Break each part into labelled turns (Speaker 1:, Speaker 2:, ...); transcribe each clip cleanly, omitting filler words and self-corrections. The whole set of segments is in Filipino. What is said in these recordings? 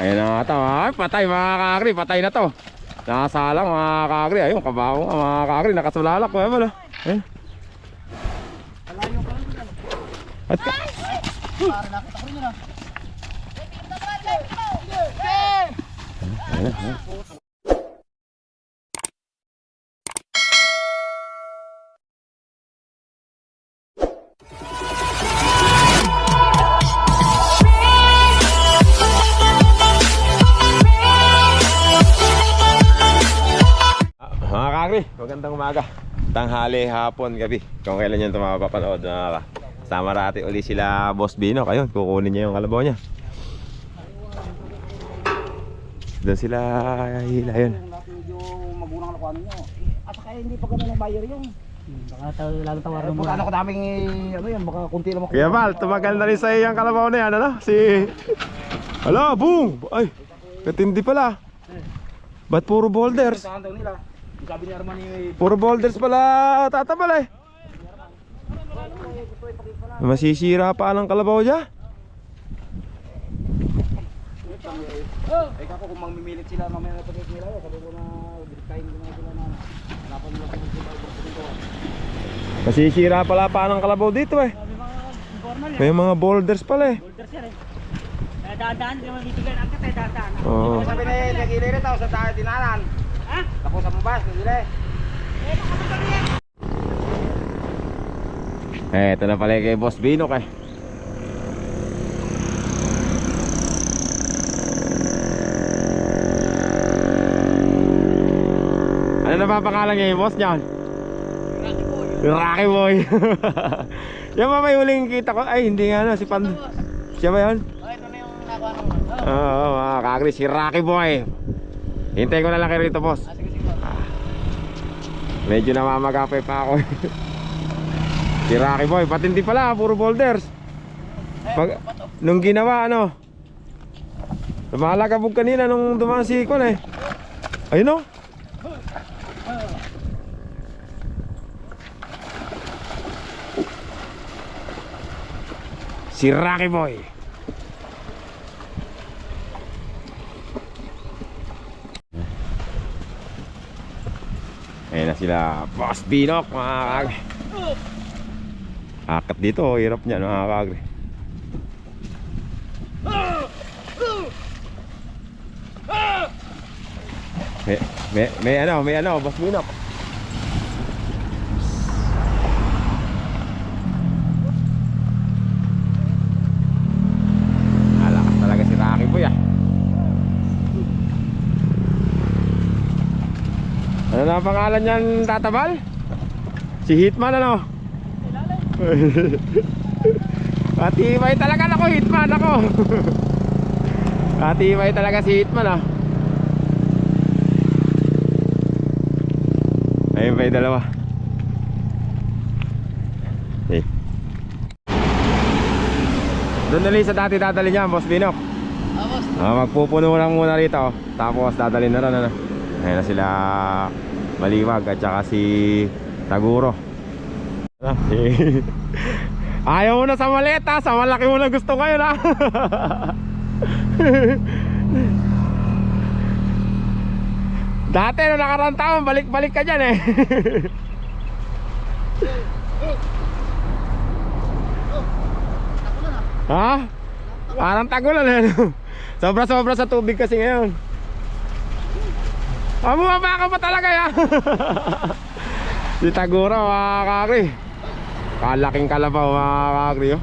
Speaker 1: Ayun na nga ito. Ay, patay mga kakri. Patay na to. Nakasalang mga kakri. Ayun, kabaho nga mga kakri. Nakasulalak. Ayun. Ayun. At ka... Mga kakri, magandang umaga. Tanghali, hapon, gabi. Kung kailan nyo ito mapapanood, sama natin uli sila Boss Bino. Ayun, kukunin niya yung kalabaw niya. Doon sila hila yun.
Speaker 2: Medyo magulang na kuha ninyo. Asa kaya hindi pa ganun ng buyer yung baka lalo tawaran mo. Ano kadaming ano yan, baka kunti lang makuha.
Speaker 1: Kuya Val, tumagal na rin sa iyang kalabaw na yan, ano? Si... Hala, boom! Ay, katindi pala. Ba't puro boulders?
Speaker 2: Saan daw nila? Sabi ni Arman ni
Speaker 1: Puro boulders pala tatabal eh. Masisira pa ang kalabaw dyan.
Speaker 2: ay kako kung mamimilit sila mamaya na pagkik nila, sabi ko na kain ko na sila na hanapan nila kung sila dito.
Speaker 1: Masisira pala pa ang kalabaw dito eh. May mga boulders pala eh.
Speaker 2: Boulders yan eh. Dadaan, di naman bibigyan ang katay dadaan.
Speaker 1: Oo.
Speaker 2: Sabi na nagili rin tao sa tayo dinanan. Ha? Tapos sa mabas, nagili.
Speaker 1: Ito na pala kay Boss Bino kay. Ano na ba pangalan niya yung boss niyan? Rocky Boy. Yan ba may huling kita ko? Ay hindi nga no, si Pando. Siya ba yun?
Speaker 2: Ito na yung nakuha naman.
Speaker 1: Oo, mga kakri, si Rocky Boy. Hintayin ko na lang kayo rito boss.
Speaker 2: Sige, sige.
Speaker 1: Medyo namamagapay pa ako. Si Rocky Boy, patindi pala, puro boulders. Nung ginawa ano, lumalagabog kanina nung dumaan si Ikon eh. Ayun o. Si Rocky Boy. Ayan na sila Boss Binok mga kagre. Akat dito, hirap niya mga kagre. May ano Boss Binok. Alakas talaga si Rocky Boy ah. Ano na ang pangalan niyan, tatabal? Si Hitman ano? Matibay talaga ako, Hitman ako. Matibay talaga si Hitman ah. Ayun pa yung dalawa. Okay. Doon na rin sa dati dadali niya, Boss Binok. Magpupuno lang muna rito, tapos dadali na rin ano. Ayun na sila Maliwag at saka si Taguro. Ayaw mo na sa maleta, sa malaki mo na gusto ngayon ha. Dati no nakarang taon, balik-balik ka dyan eh. Ha? Parang tagulan eh. Sobra-sobra sa tubig kasi ngayon. Bumaba ka pa talaga yan. Si Taguro mga kakri. Kalaking kalabaw mga kakri oh.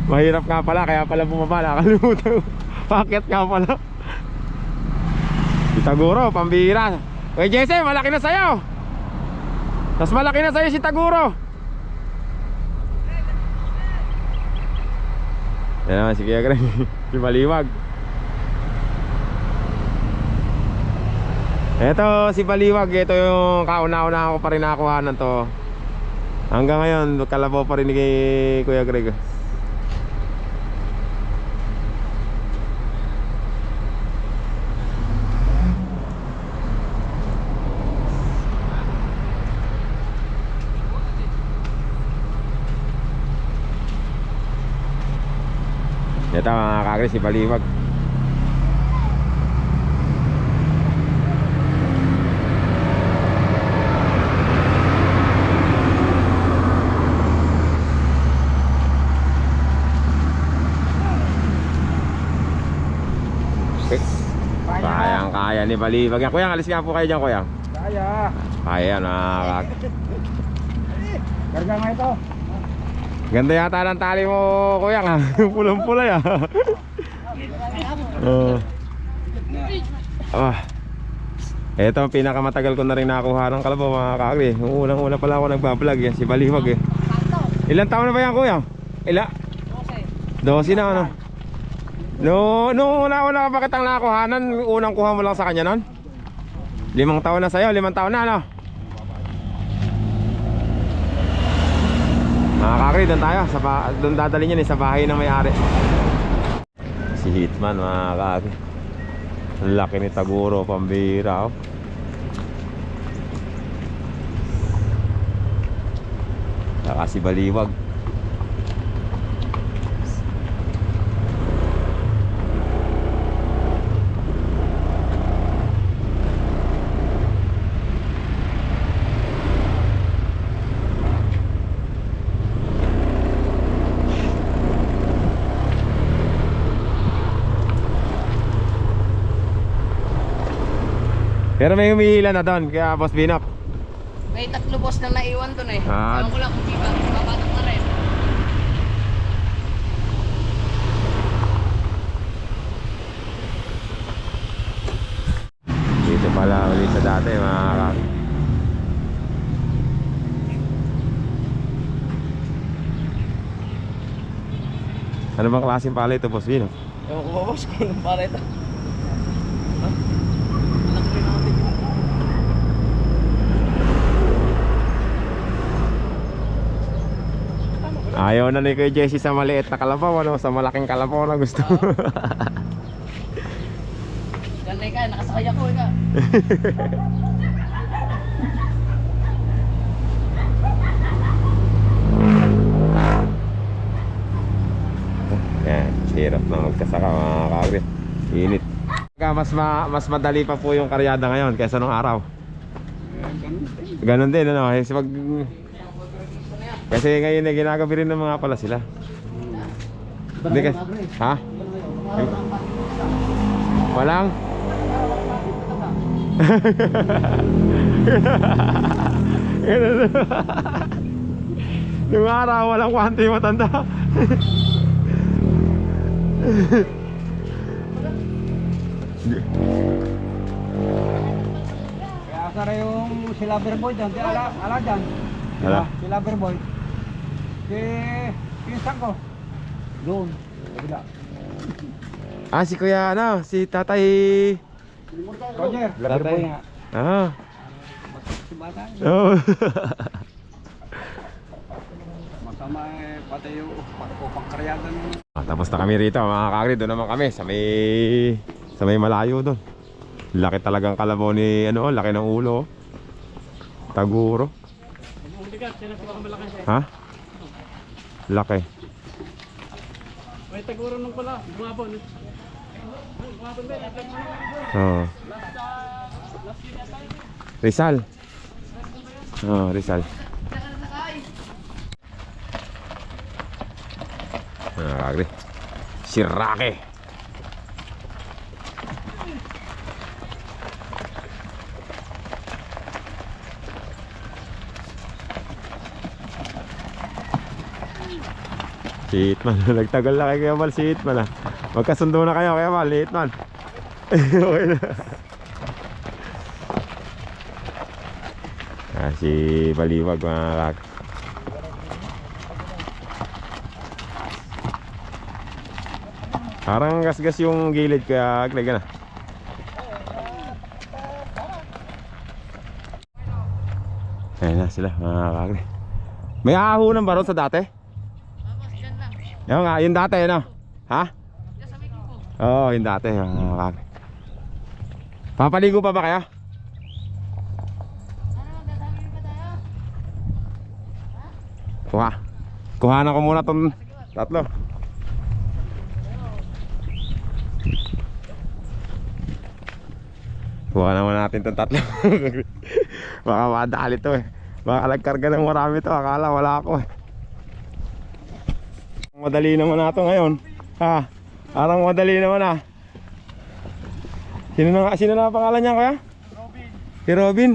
Speaker 1: Mahirap nga pala, kaya pala bumaba. Nakalimutan. Bakit nga pala. Si Taguro, pambihira. Uy Jesse, malaki na sa'yo. Mas malaki na sa'yo si Taguro. Yan naman si Kuya Greg. Si Maliwag. Ito si Baliwag, ito yung kauna-una ko pa rin nakuhanan to. Hanggang ngayon, kalabaw pa rin ni Kuya Greg. Ito mga kakri, si Baliwag. Kayang-kaya ni Baliwag yan. Kuya, alis nga po kayo dyan, kuya.
Speaker 2: Kaya.
Speaker 1: Kaya na.
Speaker 2: Karga nga ito.
Speaker 1: Ganda yata ng tali mo, kuya nga. Pulang-pula ya. Ito ang pinakamatagal ko na rin nakuha ng kalabaw mga kakri. Unang-una pala ako nagbablog yan, si Baliwag eh. Ilang taon na ba yan, kuya? 12 na ano? Nung una ka kitang nakuhanan, unang kuha mo lang sa kanya nun? 5 taon na sa'yo, 5 taon na ano? Mga kakri, doon tayo, doon dadalhin yan sa bahay ng may-ari. Si Hitman mga kakri. Ang laki ni Taguro, pambira oh. Saka si Baliwag. Pero may humihila na doon, kaya Boss Binok.
Speaker 3: May 3 boss na naiwan doon eh.
Speaker 1: Ah.
Speaker 3: Ewan ko lang kung di ba, babatak na rin.
Speaker 1: Dito pala ulit sa dati mga kakri. Ano bang klaseng pala ito, Boss Binok?
Speaker 3: Ewan ko ba boss kung anong para ito.
Speaker 1: Ayaw na ni Kuya Jesse sa maliit na kalabaw, ano? Sa malaking kalabaw na gusto.
Speaker 3: Ganda ka, nakasakay ako ka.
Speaker 1: Yan, hirap na magkasaka mga kakri. Init. Mas madali pa po yung karyada ngayon kaysa nung araw. Ganon din ano, kasi ngayon ay ginagabi rin ng mga pala sila. Hindi kasi, ha? Walang? Nung araw walang kwanti matanda.
Speaker 2: Kaya asara yung si Loverboy dyan. Di ala dyan.
Speaker 1: Ala?
Speaker 2: Si Loverboy. Si pinsan ko. Doon. Kabila.
Speaker 1: Ah, si Kuya ano, si Tatay.
Speaker 2: Roger. Loverboy nga.
Speaker 1: Ah.
Speaker 2: Si bata.
Speaker 1: Oh.
Speaker 2: Masama eh. Pati yung pagkakaryadan.
Speaker 1: Tapos na kami rito mga kakri, doon naman kami sa may malayo doon. Laki talagang kalabaw ni ano, laki ng ulo. Taguro. Ha? Laki.
Speaker 3: May Taguro nung pala, bumabon.
Speaker 1: Oh. Rizal. Oh, Rizal. Kakri. Si Rocky. Si Hitman. Nagtagal na kayo Mal, si Hitman ah. Magkasundo na kayo kaya Mal, Hitman. Okay na. Si Baliwag mga kak. Parang gas-gas yung gilid kaya aglag na. Ayan na sila mga kakri. May ahunan ba ron sa dati? Yan nga, yung dati ano? Ha? Oo, yung dati mga kakri. Papaligo pa ba kaya? Kuhanan ko muna tong tatlo. Kuha naman natin itong tatlo. Baka madali to eh. Baka nagkarga ng marami to. Akala wala ako eh. Madali naman na to ngayon. Ha? Parang madali naman ah. Sino na pangalan niya kuya?
Speaker 3: Robin.
Speaker 1: Si Robin.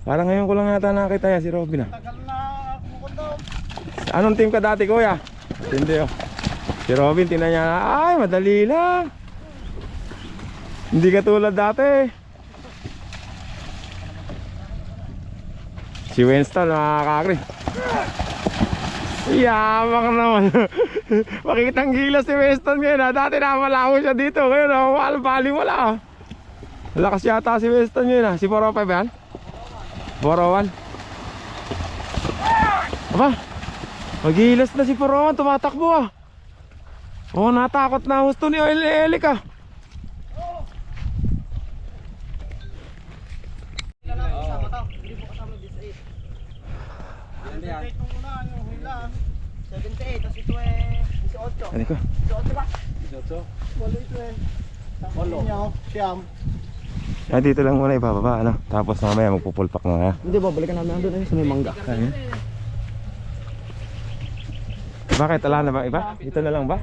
Speaker 1: Parang ngayon ko lang yata nakita ya si Robin ah.
Speaker 3: Tagal na kumukundo.
Speaker 1: Anong team ka dati kuya? Hindi oh. Si Robin tingnan niya na. Ay madali lang. Hindi ka tulad dati. Si Winston nakakagri. Yamang naman. Makikitang gilas si Winston ngayon ha. Dati namalaho siya dito. Ngayon bali wala ha. Lakas yata si Winston ngayon ha. Si 405 yan? 401. Aba, magilas na si 401. Tumatakbo ah. Oh, natakot na husto ni Eli ka.
Speaker 3: Nung una, yung hula. 78, tapos ito eh, 18.
Speaker 1: Ano ko?
Speaker 3: 18 ba? 18? Walo ito eh. Walo. Siyam.
Speaker 1: Ah, dito lang muna ibababa ano. Tapos mamaya magpupulpak na ha.
Speaker 2: Hindi ba, balikan namin doon sa may mangga.
Speaker 1: Kaya. Bakit? Ala na ba iba? Ito na lang ba?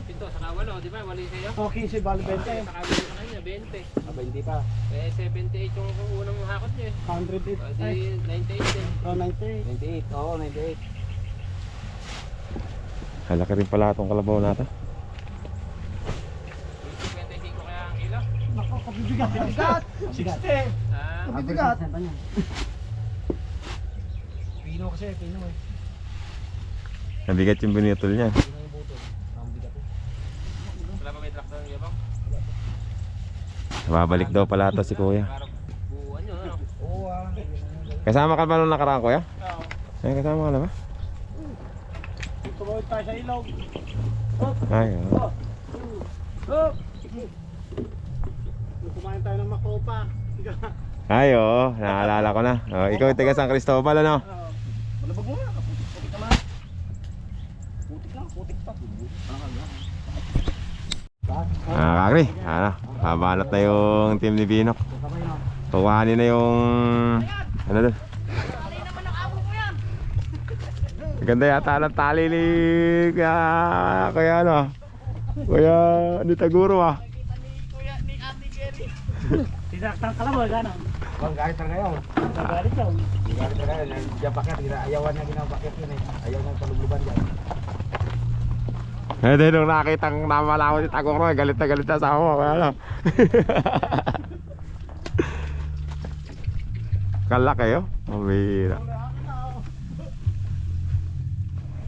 Speaker 4: Pinto, saka walo, di ba? Wali sa'yo?
Speaker 3: Okay, si Bali 20.
Speaker 4: Saka walo sa kanya, 20.
Speaker 2: Aba, hindi pa.
Speaker 4: Eh, 78 yung unang hakot niya eh.
Speaker 3: 108.
Speaker 4: O, di 98 din.
Speaker 3: Oh, 98.
Speaker 2: 98, oo, 98.
Speaker 1: Halaki rin pala itong kalabaw natin.
Speaker 4: 25 kaya ang kilo.
Speaker 3: Nako, kabibigat. Kabibigat. 60.
Speaker 4: Ah,
Speaker 3: Kabibigat.
Speaker 2: Pino kasi, pino eh.
Speaker 1: Nabigat yung binitol niya.
Speaker 4: wala pa may traktor ng yabang.
Speaker 1: Babalik daw pala ito si kuya.
Speaker 4: Parang buuan yun, ano?
Speaker 2: Oo ah.
Speaker 1: Kasama ka ba nung nakaraan kuya?
Speaker 3: Oo.
Speaker 1: Ay, kasama ka na ba?
Speaker 3: Tumawid tayo sa ilog.
Speaker 1: Ay, oh.
Speaker 3: Oh! Kumain tayo ng makopa.
Speaker 1: Ay, oo. Naalala ko na. Oh, ikaw yung taga San Cristobal ano?
Speaker 3: Malabag mo na. Putik naman. Putik pa.
Speaker 1: Kakri, ano? Habanat na yung team ni Binok. Tuwanin na yung... Ano doon? Ganda yata ng tali ni... Kaya ano? Kuya ni Taguro ah.
Speaker 3: Tinaktan ka lang ba? Gano'n?
Speaker 2: Bang, galit na ngayon.
Speaker 3: Nagalit yun.
Speaker 2: Galit na ngayon. Diyan bakit, ayawan na ginabakit yun eh. Ayaw na palugluban dyan.
Speaker 1: Eh, din nung nakitang namalaw si Taguro, galit na sa ako. Kaya ano? Kala kayo? Mabira.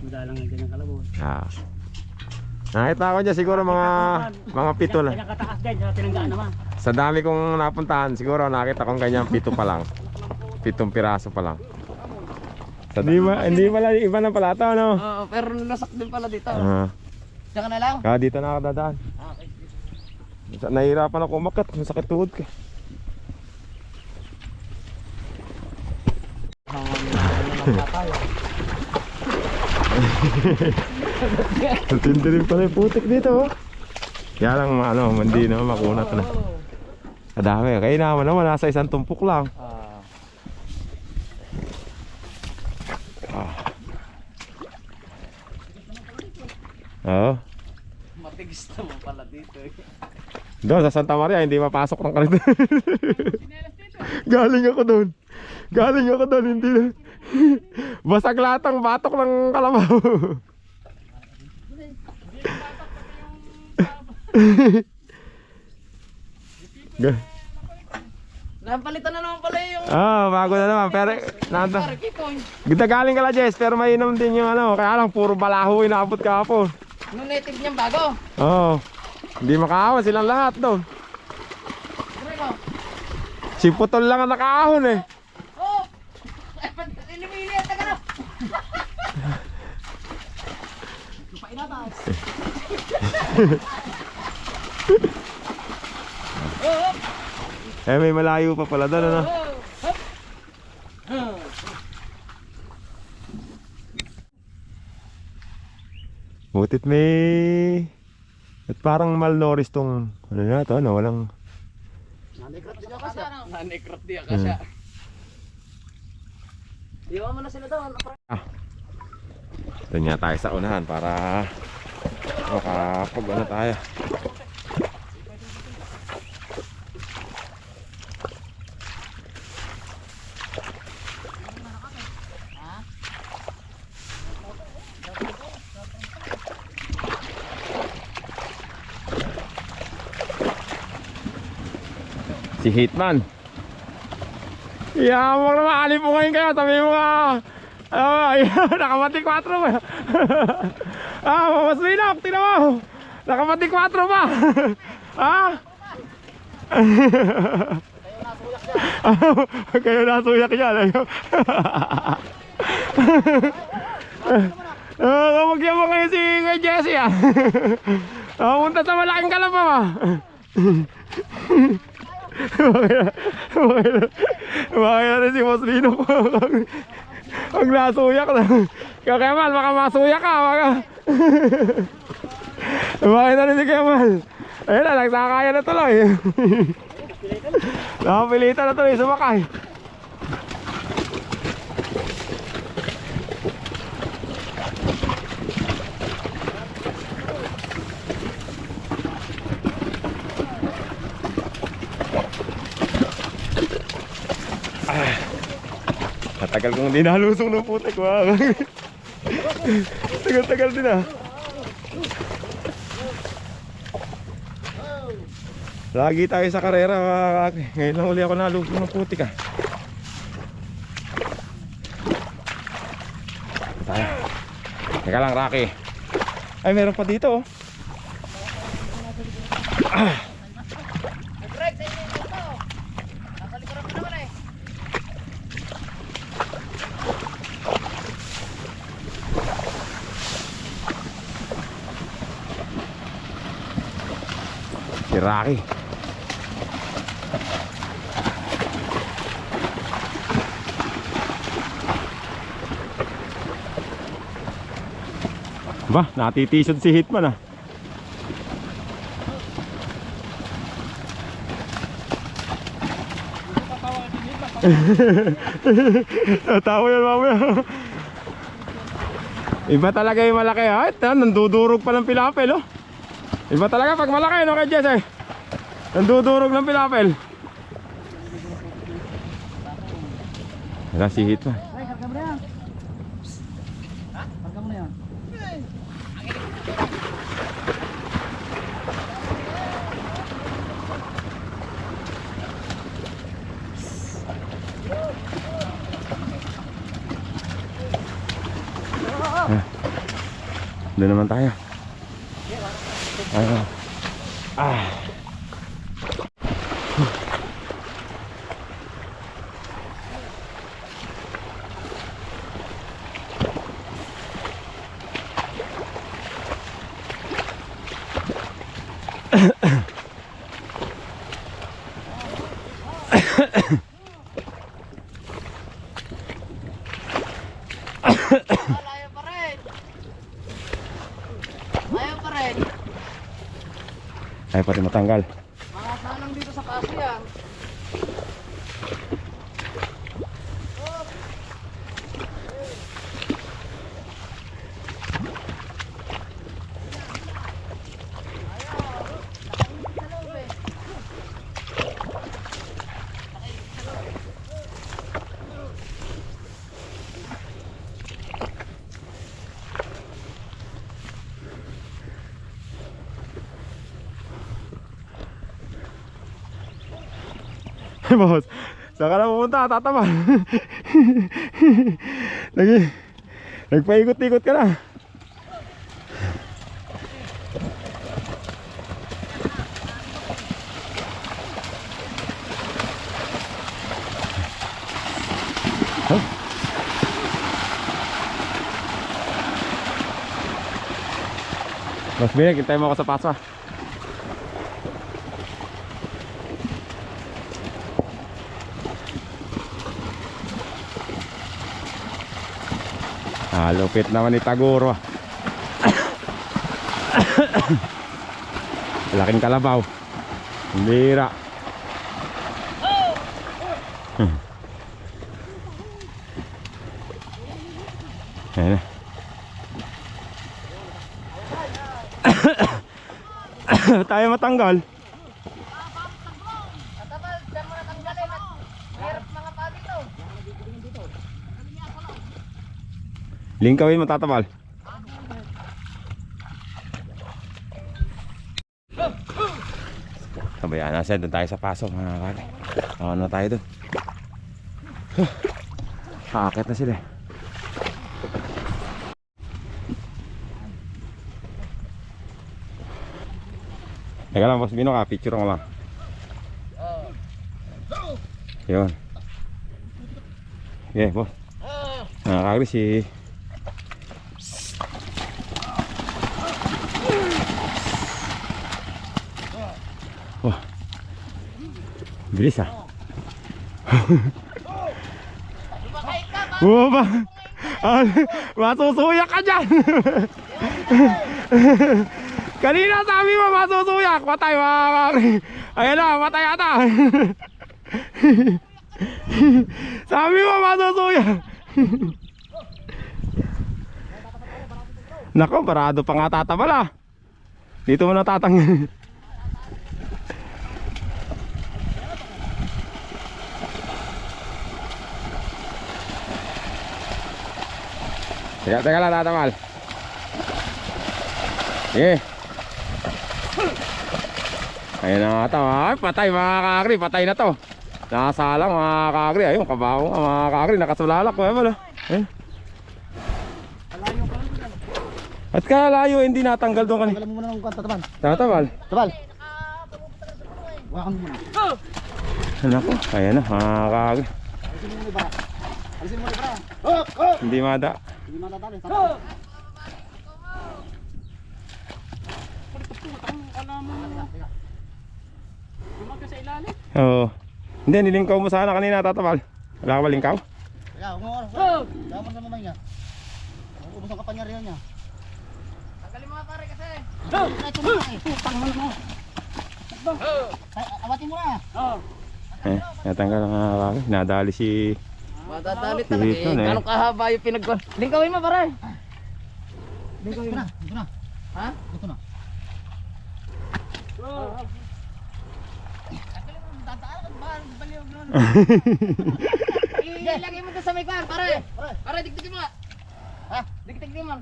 Speaker 3: Madalang nga ganyan kalabon.
Speaker 1: Ah. Nakita ko dyan siguro mga pito na.
Speaker 3: Kanya kataas dyan, sa tinanggaan naman.
Speaker 1: Sa dami kong napuntahan, siguro nakita kong ganyan pito pa lang. 7 piraso pa lang. Hindi pala, iba na pala ito, ano?
Speaker 4: Oo, pero nasak din pala dito.
Speaker 1: Diyan
Speaker 4: ka na lang.
Speaker 1: Dito na ako dadaan. Nahihirapan ako umakyat, masakit tuhod ko. Tindi rin pala yung putik dito, oh. Kaya lang, ano, hindi naman makunat na. Kadami, kaya naman nasa isang tumpok lang. Oo.
Speaker 4: Matigas naman pala dito eh.
Speaker 1: Doon sa Santa Maria hindi mapasok ng kalito. Galing ako doon. Hindi na. Basag lahat ang batok ng kalabaw.
Speaker 4: Napalitan na naman pala yung
Speaker 1: Bago na naman pero nanda. Gita galing kala Jess pero mainom din yung ano, kaya lang puro balaho inaabot kahapon.
Speaker 4: Nung native niyang bago.
Speaker 1: Oo. Hindi makahawon silang lahat doon. Si Putol lang ang nakaahon eh.
Speaker 4: Oh! Ilimili at taga na!
Speaker 3: Painatas.
Speaker 1: Eh may malayo pa pala doon ano. Butit may... At parang malnourished tong... Ano na to, ano? Walang...
Speaker 3: Nanikrat din ako siya.
Speaker 2: Nanekrot di ka siya.
Speaker 3: Iwan mo na sila doon.
Speaker 1: Doon nga tayo sa unahan para makapag ano tayo. Si Hitman. Yeah, huwag na makalipungan kayo. Sabi mo nga, nakamati 4 ba? Mas minok, tinan mo. Nakamati 4 ba? Kayo nasuyak dyan. Magyan mo kayo si Jessie punta sa malaking kalabaw Bakit natin si Boss Lino Ang nasuyak na Kaya Kemal, baka masuyak ka Bakit natin si Kemal Ayun na, nagsakaya na tuloy Nakapilitan na tuloy, sumakay Tagal kong hindi nalusong ng putik. Tagal-tagal din Lagi tayo sa karera. Ngayon lang uli ako nalusong ng putik Tayo. Teka lang Rocky. Ay meron pa dito Si Rocky. Ba, natitisod si Hitman Tawa yan mamaya. Iba talaga yung malaki nandudurog pa ng pilapel Iba talaga pag malaki kay Jesse nandudurog ng pilapel Wala si Hitman
Speaker 3: Ay, karga mo na yan. Karga mo na yan.
Speaker 1: Doon naman tayo
Speaker 3: Layo pa rin. Layo pa rin.
Speaker 1: Ay pati matanggal
Speaker 3: Mga sanang dito sa kasi yan.
Speaker 1: Boss, saan ka na pupunta? Tataman. Nagpaikot-ikot ka na. Mas binig, hintay mo ako sa paso lupit naman ni Taguro Laking kalabaw. Bira. Ayan na. Tayo matanggal. Lingkawin mo tatabal. Kabayaan na siya, doon tayo sa pasok mga kakay. Ano tayo doon? Haakit na sila. Teka lang, boss Bino ka, picture ko lang. Yun. Okay, boss. Nakakagri si... Wah. Bilis ah. Bumaba. Masusuyak ka dyan. Kanina sabi mo masusuyak. Patay mga. Ayan na, patay ata. Sabi mo masusuyak. Nako, parado pa nga tatabal ah. Dito mo natatanggal. Teka lang tatamal. Sige. Ayun na nga ito. Ay, patay mga kakri. Patay na to. Nakasalang mga kakri. Ayun, kabaho mga kakri. Nakasulalak. Ayun. At kaya layo hindi natanggal doon kanina.
Speaker 3: Tanggalan mo muna ng tatabal.
Speaker 1: Tatabal.
Speaker 3: Tabal. Wakan mo muna.
Speaker 1: Ano ko? Ayan na mga kakri.
Speaker 3: Alisin mo muna yung bara. Alisin mo muna yung bara. Hop! Hop!
Speaker 1: Hindi mada.
Speaker 3: Hindi matatali. Tatabal.
Speaker 1: Oo. Hindi, nilingkaw mo sana kanina tatabal. Wala ka ba lingkaw?
Speaker 3: Kaya, umawar. Kaya mo na mamay niya. Ubus ang kapangyarihan niya.
Speaker 2: Tanggalin mo nga pare kasi.
Speaker 3: Ito mo na eh. Putang mo na. Awatin mo na.
Speaker 1: Natanggal ang kakri. Nadali si...
Speaker 2: Matadali
Speaker 1: Si
Speaker 2: talaga
Speaker 1: Hilton,
Speaker 2: eh.
Speaker 1: eh.
Speaker 2: Gano'ng kahaba yung pinagkuhan. Lingkawin mo pare.
Speaker 3: Dito na. Dito na.
Speaker 2: Ha?
Speaker 3: Dito na.
Speaker 2: Ilagay mo doon sa may kuhan pare. Pare, dikdikin mo nga.
Speaker 3: Ha?
Speaker 2: Dikdikin mo.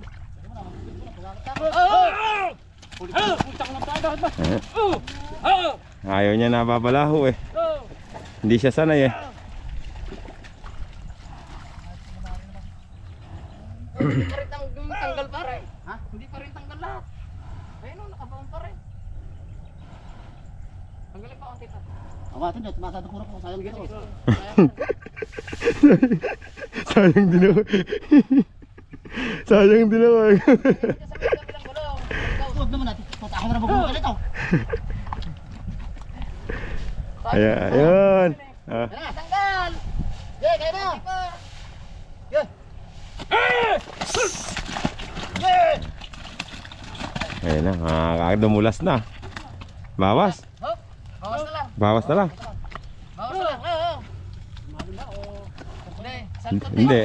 Speaker 1: Ayaw niya nababalaho eh. Hindi siya sanay eh.
Speaker 2: Hindi pa rin tanggal pare. Ha? Hindi pa rin tanggal lahat. Ayun o, nakabaon pa rin. Tanggalin pa konti pa.
Speaker 3: Awatin niya. Tumasado ko ko. Sayang dito.
Speaker 1: Sayang din ako. Sayang din ako.
Speaker 3: Huwag naman natin. Ako na magbubukal ito.
Speaker 1: Ayan, ayun. Ah.
Speaker 2: Tanggal!
Speaker 3: Yeah, kaya na.
Speaker 1: Ayun na, dumulas na. Bawas.
Speaker 2: Hop! Bawas na lang.
Speaker 1: Bawas na lang.
Speaker 2: Bawas na lang. Oo.
Speaker 1: Hindi.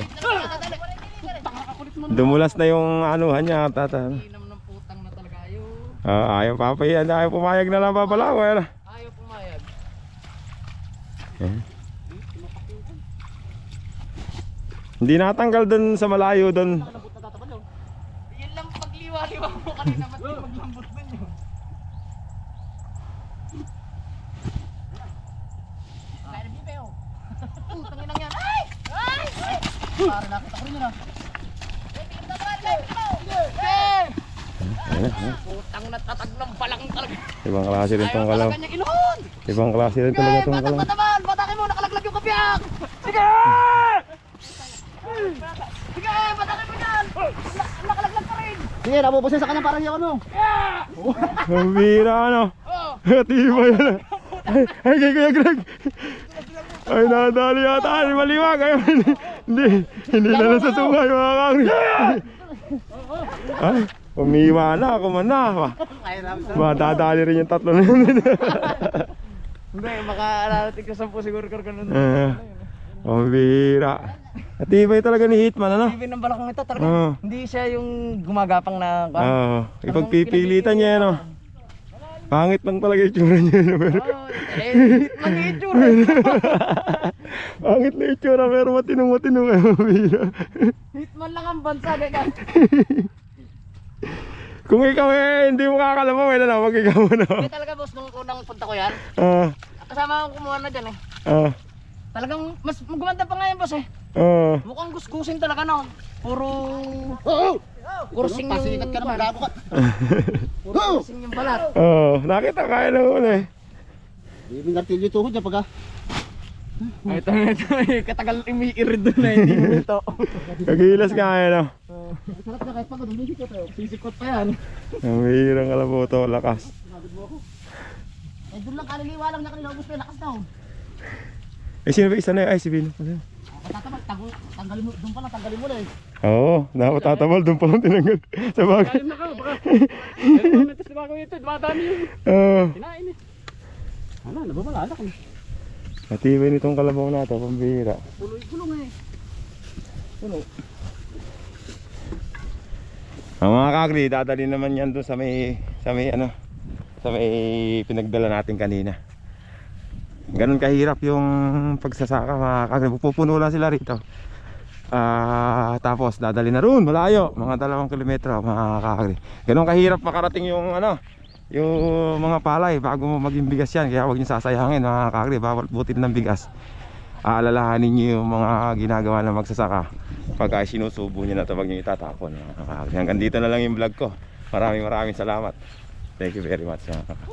Speaker 1: Dumulas na yung anuhan niya.
Speaker 2: Inam ng putang na talaga ayaw.
Speaker 1: Ayaw papayan. Ayaw pumayag na lang babalaw. Ayaw na.
Speaker 2: Ayaw pumayag.
Speaker 1: Hindi natanggal dun sa malayo dun.
Speaker 2: Yan lang pagliwa-liwa mo kanina. Ba't yung maglambot dun yun? Kaya na bibe oh. Putangin lang yan. Ay! Ay!
Speaker 3: Para nakita ko rin yun ah.
Speaker 2: Putang natatag ng balang talaga.
Speaker 1: Ibang klase rin tong kalaw.
Speaker 2: Kanya inuhon.
Speaker 1: Ibang klase rin talaga tong
Speaker 2: Batak
Speaker 1: kalaw.
Speaker 2: pa naman. Batakin mo. Nakalaglag yung kapiyak. Sige! Sige! Batakin mo yan. Nakalaglag pa rin.
Speaker 3: Sige, nabubusin sa kanya parang yung ano.
Speaker 1: Ang bira ano. Tiba yan. Ay kay Kuya Greg. Ay nadali yata. Ay maliwag. Ay, hindi na lang sa sungay mga kakri. Ay, umiwa na. Kuman na. Madadali rin yung tatlo na yun.
Speaker 2: Hindi, makarating ka 10 siguro ka ganun.
Speaker 1: Pambira. Atibay talaga ni Hitman, ano?
Speaker 2: Ibig ng balakang ito talaga.
Speaker 1: Oo.
Speaker 2: Hindi siya yung gumagapang na...
Speaker 1: Oo. Ipagpipilitan niya, ano? Pangit lang talaga yung itsura niya, ano? Pero...
Speaker 2: Mag-itsura.
Speaker 1: Pangit na itsura, pero matinong-matinong. Pambira.
Speaker 2: Hitman lang ang bansa, gaya.
Speaker 1: Kung ikaw hindi mo kakalaman, wala na, mag-ikaw mo na.
Speaker 2: Hindi talaga boss, nung unang punta ko yan,
Speaker 1: Ah,
Speaker 2: kasama ko kumuha na dyan eh.
Speaker 1: ah,
Speaker 2: Talagang mas gumanda pa nga yan boss eh.
Speaker 1: ah.
Speaker 2: Mukhang gusgusin talaga noon. Puro... Kursing yung... Pasikat ka naman, gago ka. Puro kursing yung balat.
Speaker 1: Oh, nakita kaya lang muna eh.
Speaker 3: Hindi natin tuhod niya pagka.
Speaker 2: Ay, ito, katagal umiirid doon na hindi mo ito.
Speaker 1: Kagilas ka kaya no.
Speaker 3: Sarap na kahit pagod, hindi ko tayo.
Speaker 2: Sisikot pa yan.
Speaker 1: Ang hirang kalaboto, lakas.
Speaker 2: Ay, doon lang kaliliwa lang niya kanila, ubus pa yung lakas na.
Speaker 1: Eh, sino ba isa na yun? Ay, si Vino.
Speaker 2: Tatabag, tanggalin mo, doon pa lang, tanggalin mo na eh.
Speaker 1: Oo, dapat tatabal, doon pa lang tinanggal. Sa bagay.
Speaker 4: Kalim na ka, baka. Ayun, mamitas na bago ito, dumadami yung
Speaker 1: Oo.
Speaker 4: kinain eh.
Speaker 3: Ano, nababalala ko.
Speaker 1: Matibay nitong kalabaw na ito, pambihira.
Speaker 2: Puloy-gulong eh.
Speaker 1: Ang mga kakri, dadali naman yan doon sa may pinagdala natin kanina. Ganun kahirap yung pagsasaka, mga kakri. Pupuno lang sila rito. Tapos dadali na roon, malayo, mga 2 kilometro, mga kakri. Ganun kahirap makarating yung yung mga palay bago mo maging bigas yan. Kaya huwag nyo sasayangin, mga kakri. Bawat butil ng bigas, aalalahanin nyo yung mga ginagawa ng magsasaka. Pagka sinusubo nyo na ito, huwag nyo itatapon, mga kakri. Hanggang dito na lang yung vlog ko. Maraming salamat. Thank you very much, mga kakri.